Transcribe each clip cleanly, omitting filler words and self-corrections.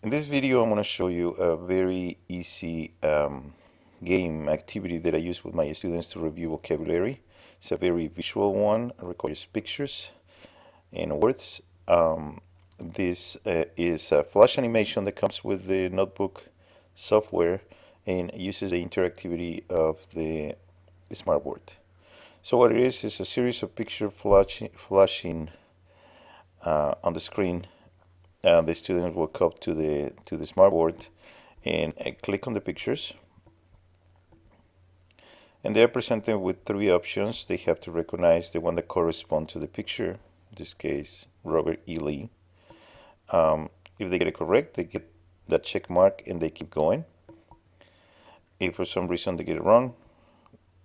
In this video, I'm going to show you a very easy game activity that I use with my students to review vocabulary. It's a very visual one. It requires pictures and words. This is a flash animation that comes with the notebook software and uses the interactivity of the Smartboard. So what it is a series of picture flashing on the screen. The student will come to the Smartboard and click on the pictures, and they are presented with three options. They have to recognize the one that corresponds to the picture, in this case Robert E. Lee. If they get it correct, they get that check mark and they keep going. If for some reason they get it wrong,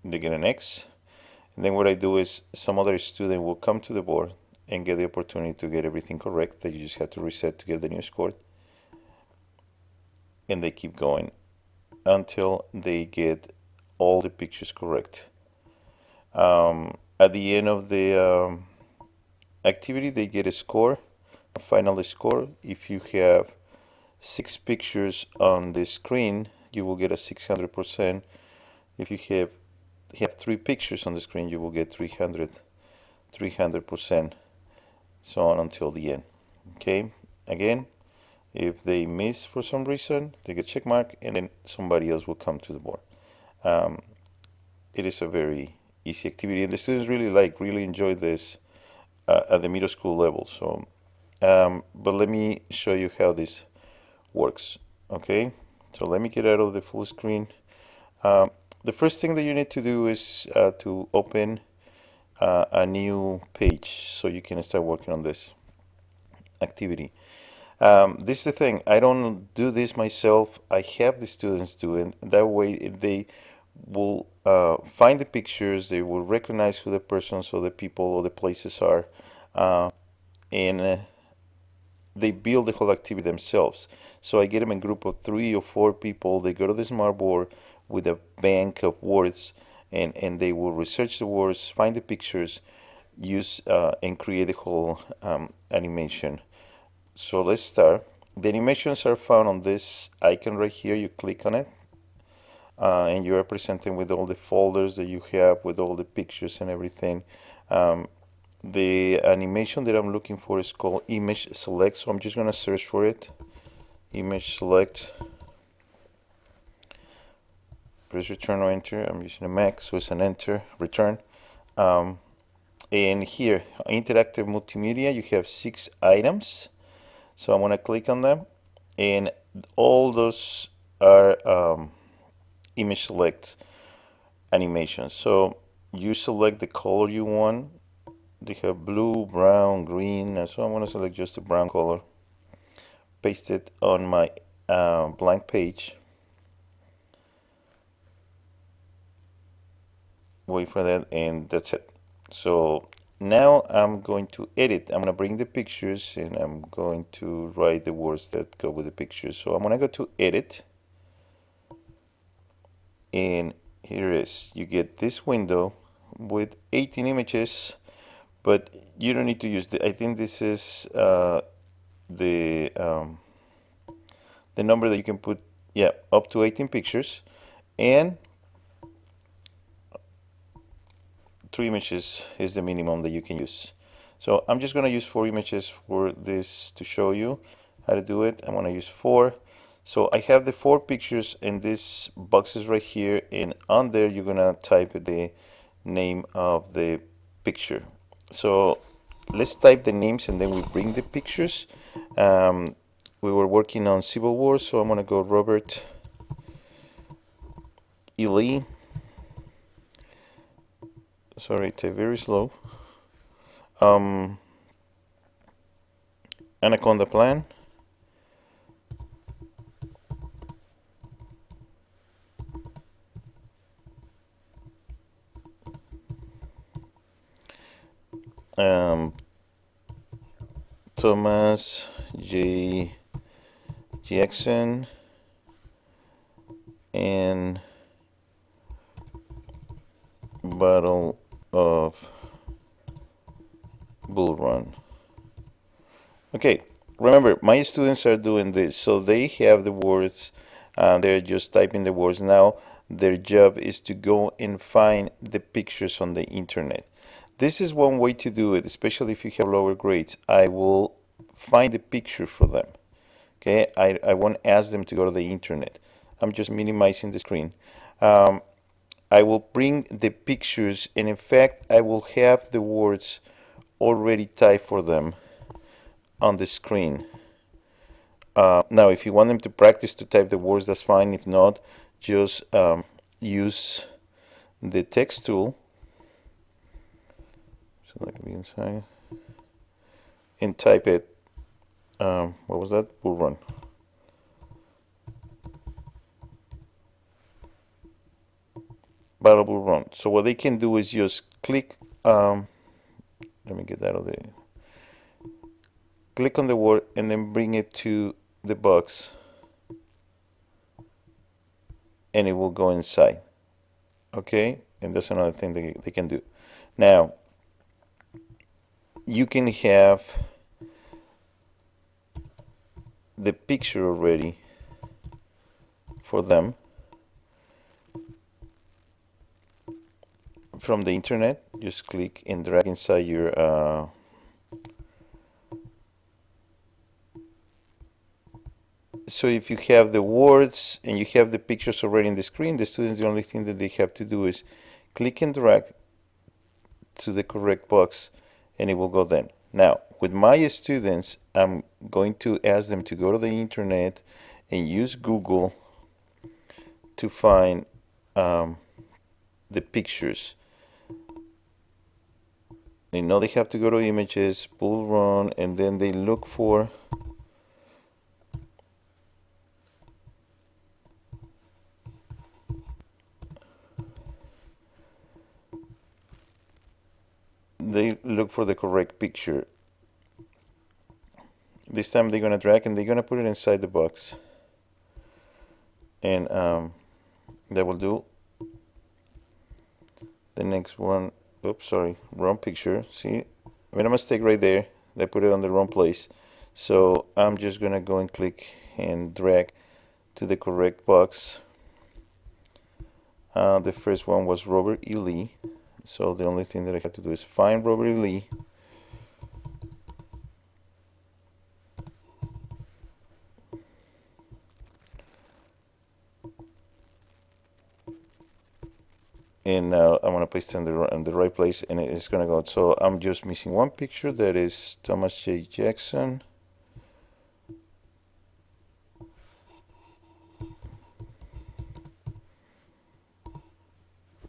they get an X. And then what I do is some other student will come to the board and get the opportunity to get everything correct. That you just have to reset to get the new score, and they keep going until they get all the pictures correct. At the end of the activity, they get a score, a final score. If you have 6 pictures on the screen, you will get a 600%. If you have 3 pictures on the screen, you will get 300%, so on until the end. Okay, again, if they miss for some reason, they get check mark, and then somebody else will come to the board. It is a very easy activity, and the students really enjoy this at the middle school level. So, but let me show you how this works. Okay, so let me get out of the full screen. The first thing that you need to do is to open a new page so you can start working on this activity. This is the thing, I don't do this myself. I have the students do it. That way they will find the pictures, they will recognize who the persons or the people or the places are, and they build the whole activity themselves. So I get them in a group of 3 or 4 people. They go to the Smartboard with a bank of words, and they will research the words, find the pictures, use and create the whole animation. So let's start. The animations are found on this icon right here. You click on it, and you are presented with all the folders that you have with all the pictures and everything. The animation that I'm looking for is called image select, so I'm just going to search for it. Image select. Press return or enter. I'm using a Mac, so it's an enter, return. And here, interactive multimedia, you have 6 items. So I'm going to click on them, and all those are image select animations. So you select the color you want. They have blue, brown, green, and so I'm going to select just the brown color. Paste it on my blank page. Wait for that, and that's it. So now I'm going to edit. I'm going to bring the pictures, and I'm going to write the words that go with the pictures. So I'm going to go to edit, and here it is. You get this window with 18 images, but you don't need to use I think this is the number that you can put, yeah, up to 18 pictures, and 3 images is the minimum that you can use. So I'm just going to use 4 images for this to show you how to do it. I'm going to use 4. So I have the 4 pictures in these boxes right here, and on there you're going to type the name of the picture. So let's type the names and then we bring the pictures. We were working on Civil War, so I'm going to go Robert E. Lee. Sorry, it's very slow. Anaconda Plan. Thomas J. Jackson and Battle of Bull Run. Okay, remember, my students are doing this, so they have the words, they're just typing the words now. Their job is to go and find the pictures on the internet. This is one way to do it, especially if you have lower grades. I will find the picture for them. Okay, I won't ask them to go to the internet. I'm just minimizing the screen. I will bring the pictures, and in fact, I will have the words already typed for them on the screen. Now, if you want them to practice to type the words, that's fine. If not, just use the text tool. So that can be inside. And type it. What was that? Bull run. Battle Bull run. So what they can do is just click. Let me get out of the. Click on the word and then bring it to the box, and it will go inside. Okay, and that's another thing they can do. Now, you can have the picture already for them from the internet. Just click and drag inside your so if you have the words and you have the pictures already in the screen, the students, the only thing that they have to do is click and drag to the correct box, and it will go then. Now, with my students, I'm going to ask them to go to the internet and use Google to find the pictures. They know they have to go to images, bull run, and then they look for the correct picture. This time they're gonna drag and they're gonna put it inside the box, and that will do. The next one, oops, sorry, wrong picture. See, I made a mistake right there. I put it on the wrong place. So I'm just gonna go and click and drag to the correct box. The first one was Robert E. Lee. So the only thing that I have to do is find Robert E. Lee. And now I'm gonna paste it in the right place, and it's gonna go. So I'm just missing one picture. That is Thomas J. Jackson.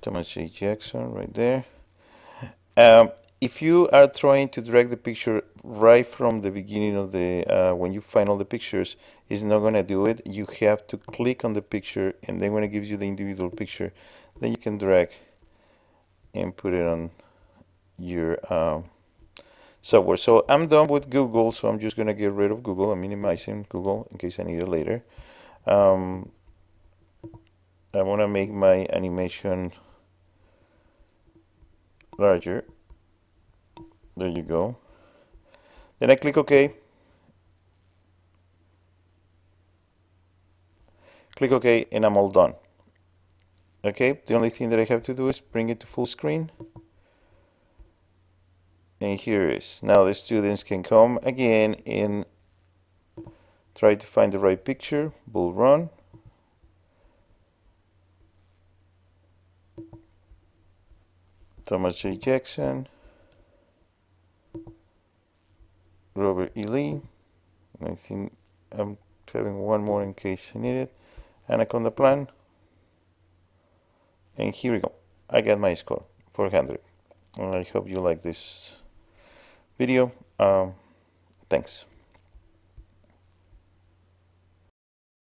Thomas J. Jackson right there. If you are trying to drag the picture right from the beginning of the when you find all the pictures, it's not gonna do it. You have to click on the picture, and then when it gives you the individual picture, then you can drag and put it on your software. So I'm done with Google, so I'm just gonna get rid of Google. I'm minimizing Google in case I need it later. I want to make my animation larger. There you go. Then I click OK. Click OK, and I'm all done. Okay, the only thing that I have to do is bring it to full screen. And here it is. Now the students can come again and try to find the right picture. Bull run. Thomas J. Jackson. Robert E. Lee. I think I'm having one more in case I need it. Anaconda plan. And here we go. I got my score, 400. I hope you like this video. Thanks.